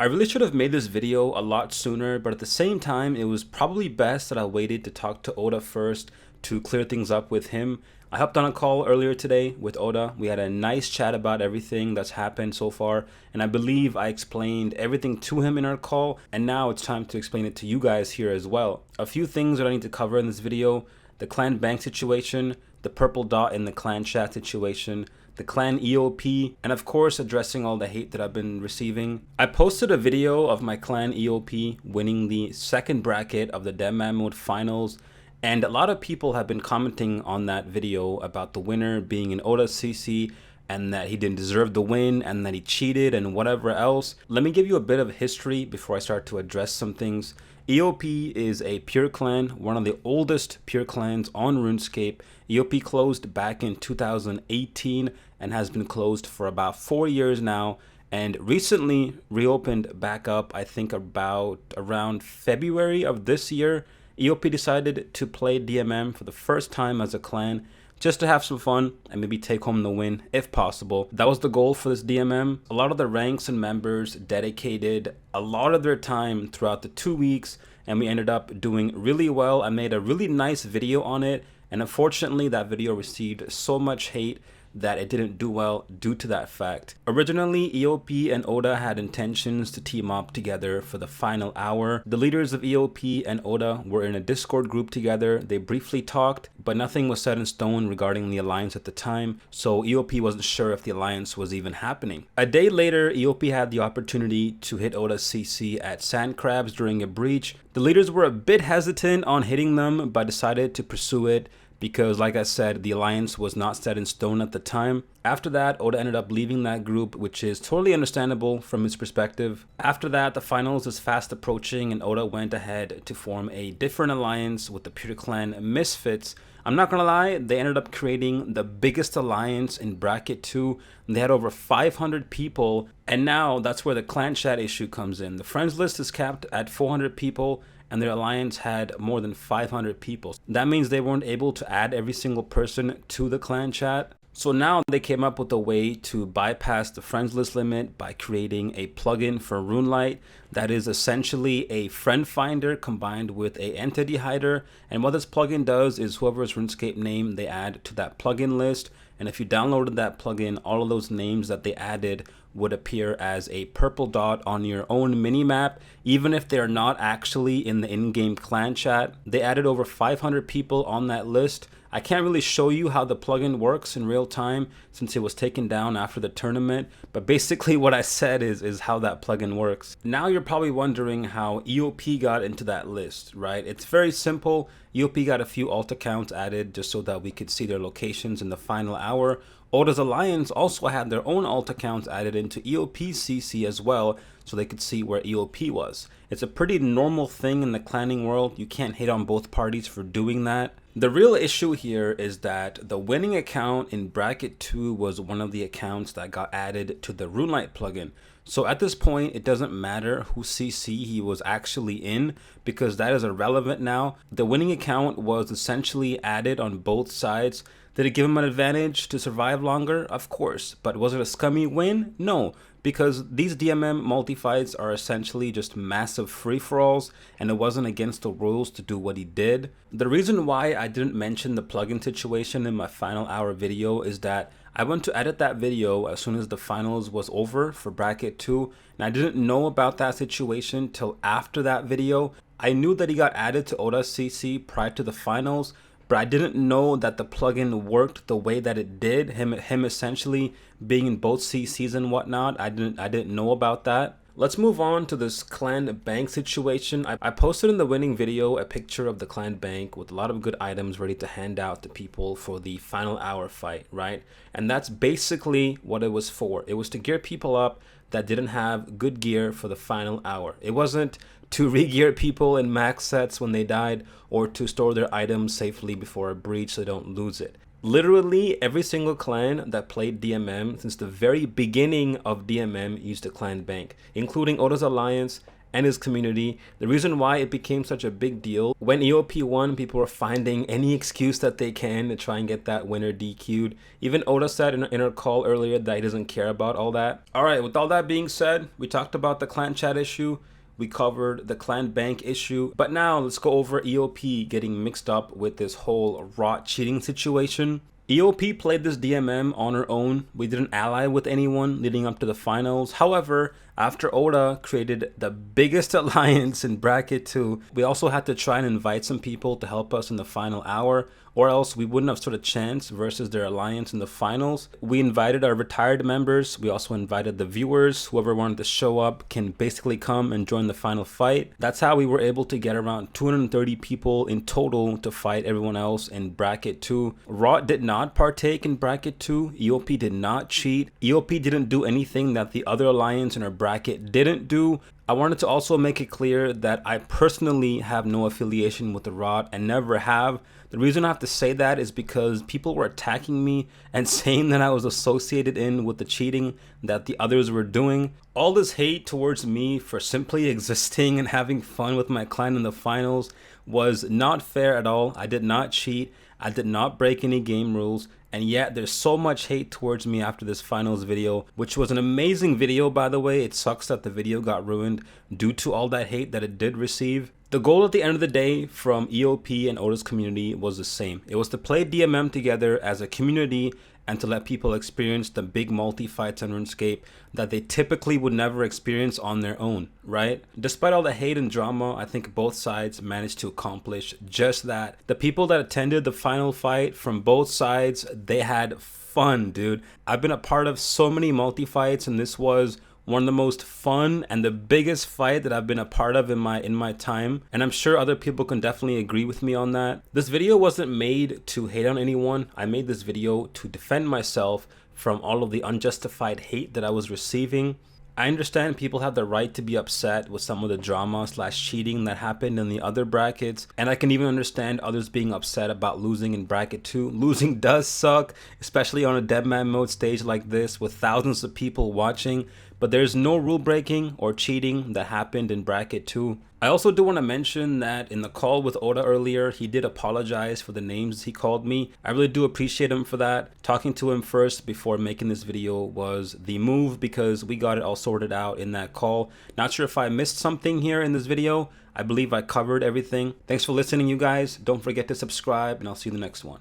I really should have made this video a lot sooner, but at the same time, it was probably best that I waited to talk to Oda first to clear things up with him. I hopped on a call earlier today with Oda. We had a nice chat about everything that's happened so far, and I believe I explained everything to him in our call, and now it's time to explain it to you guys here as well. A few things that I need to cover in this video: the clan bank situation, the purple dot in the clan chat situation, the clan EoP, and of course addressing all the hate that I've been receiving. I posted a video of my clan EoP winning the second bracket of the DMM mode finals, and a lot of people have been commenting on that video about the winner being an Oda CC and that he didn't deserve the win and that he cheated and whatever else. Let me give you a bit of history before I start to address some things. EoP is a pure clan, one of the oldest pure clans on RuneScape. EoP closed back in 2018 and has been closed for about 4 years now, and recently reopened back up, I think about around February of this year. EoP decided to play DMM for the first time as a clan, just to have some fun and maybe take home the win if possible. That was the goal for this DMM. A lot of the ranks and members dedicated a lot of their time throughout the 2 weeks, and we ended up doing really well. I made a really nice video on it, and unfortunately that video received so much hate that it didn't do well due to that fact. Originally, EoP and Oda had intentions to team up together for the final hour. The leaders of EoP and Oda were in a Discord group together. They briefly talked, but nothing was set in stone regarding the alliance at the time, so EoP wasn't sure if the alliance was even happening. A day later, EoP had the opportunity to hit Oda's CC at Sand Crabs during a breach. The leaders were a bit hesitant on hitting them, but decided to pursue it because, like I said, the alliance was not set in stone at the time. After that, Oda ended up leaving that group, which is totally understandable from his perspective. After that, the finals is fast approaching and Oda went ahead to form a different alliance with the pure clan Misfits. I'm not gonna lie, they ended up creating the biggest alliance in bracket 2. They had over 500 people, and now that's where the clan chat issue comes in. The friends list is capped at 400 people, and their alliance had more than 500 people. That means they weren't able to add every single person to the clan chat. So now they came up with a way to bypass the friends list limit by creating a plugin for RuneLite that is essentially a friend finder combined with a entity hider. And what this plugin does is whoever's RuneScape name they add to that plugin list, and if you downloaded that plugin, all of those names that they added would appear as a purple dot on your own minimap, even if they are not actually in the in-game clan chat. They added over 500 people on that list. I can't really show you how the plugin works in real time since it was taken down after the tournament, but basically what I said is how that plugin works. Now you're probably wondering how EoP got into that list, right? It's very simple. EoP got a few alt accounts added just so that we could see their locations in the final hour. Oda's alliance also had their own alt accounts added into EoP CC as well, so they could see where EoP was. It's a pretty normal thing in the clanning world. You can't hate on both parties for doing that. The real issue here is that the winning account in bracket 2 was one of the accounts that got added to the RuneLite plugin. So at this point, it doesn't matter who CC he was actually in because that is irrelevant now. The winning account was essentially added on both sides. Did it give him an advantage to survive longer? Of course. But was it a scummy win? No, because these DMM multi-fights are essentially just massive free-for-alls, and it wasn't against the rules to do what he did. The reason why I didn't mention the plugin situation in my final hour video is that I went to edit that video as soon as the finals was over for bracket 2, and I didn't know about that situation till after that video. I knew that he got added to Oda's CC prior to the finals, but I didn't know that the plugin worked the way that it did, him essentially being in both CCs and whatnot. I didn't know about that. Let's move on to this clan bank situation. I posted in the winning video a picture of the clan bank with a lot of good items ready to hand out to people for the final hour fight, right? And that's basically what it was for. It was to gear people up that didn't have good gear for the final hour. It wasn't to re-gear people in max sets when they died or to store their items safely before a breach so they don't lose it. Literally every single clan that played DMM since the very beginning of DMM used a clan bank, including Oda's alliance and his community. The reason why it became such a big deal, when EoP won, people were finding any excuse that they can to try and get that winner DQ'd. Even Oda said in our call earlier that he doesn't care about all that. Alright, with all that being said, we talked about the clan chat issue, we covered the clan bank issue, but now let's go over EoP getting mixed up with this whole rot cheating situation. EoP played this DMM on her own. We didn't ally with anyone leading up to the finals. However, after Oda created the biggest alliance in bracket 2, we also had to try and invite some people to help us in the final hour, or else we wouldn't have stood a chance versus their alliance in the finals. We invited our retired members. We also invited the viewers. Whoever wanted to show up can basically come and join the final fight. That's how we were able to get around 230 people in total to fight everyone else in bracket 2. Rot did not partake in bracket 2. EoP did not cheat. EoP didn't do anything that the other alliance in our bracket didn't do. I wanted to also make it clear that I personally have no affiliation with the Rot and never have. The reason I have to say that is because people were attacking me and saying that I was associated in with the cheating that the others were doing. All this hate towards me for simply existing and having fun with my clan in the finals was not fair at all. I did not cheat. I did not break any game rules, and yet there's so much hate towards me after this finals video, which was an amazing video, by the way. It sucks that the video got ruined due to all that hate that it did receive. The goal at the end of the day from EoP and Oda's community was the same. It was to play DMM together as a community and to let people experience the big multi-fights on RuneScape that they typically would never experience on their own, right? Despite all the hate and drama, I think both sides managed to accomplish just that. The people that attended the final fight from both sides, they had fun, dude. I've been a part of so many multi-fights, and this was one of the most fun and the biggest fight that I've been a part of in my time, and I'm sure other people can definitely agree with me on that. This video wasn't made to hate on anyone. I made this video to defend myself from all of the unjustified hate that I was receiving. I understand people have the right to be upset with some of the drama / cheating that happened in the other brackets, and I can even understand others being upset about losing in bracket 2. Losing does suck, especially on a deadman mode stage like this with thousands of people watching, but there's no rule breaking or cheating that happened in bracket 2. I also do want to mention that in the call with Oda earlier, he did apologize for the names he called me. I really do appreciate him for that. Talking to him first before making this video was the move because we got it all sorted out in that call. Not sure if I missed something here in this video. I believe I covered everything. Thanks for listening, you guys. Don't forget to subscribe, and I'll see you in the next one.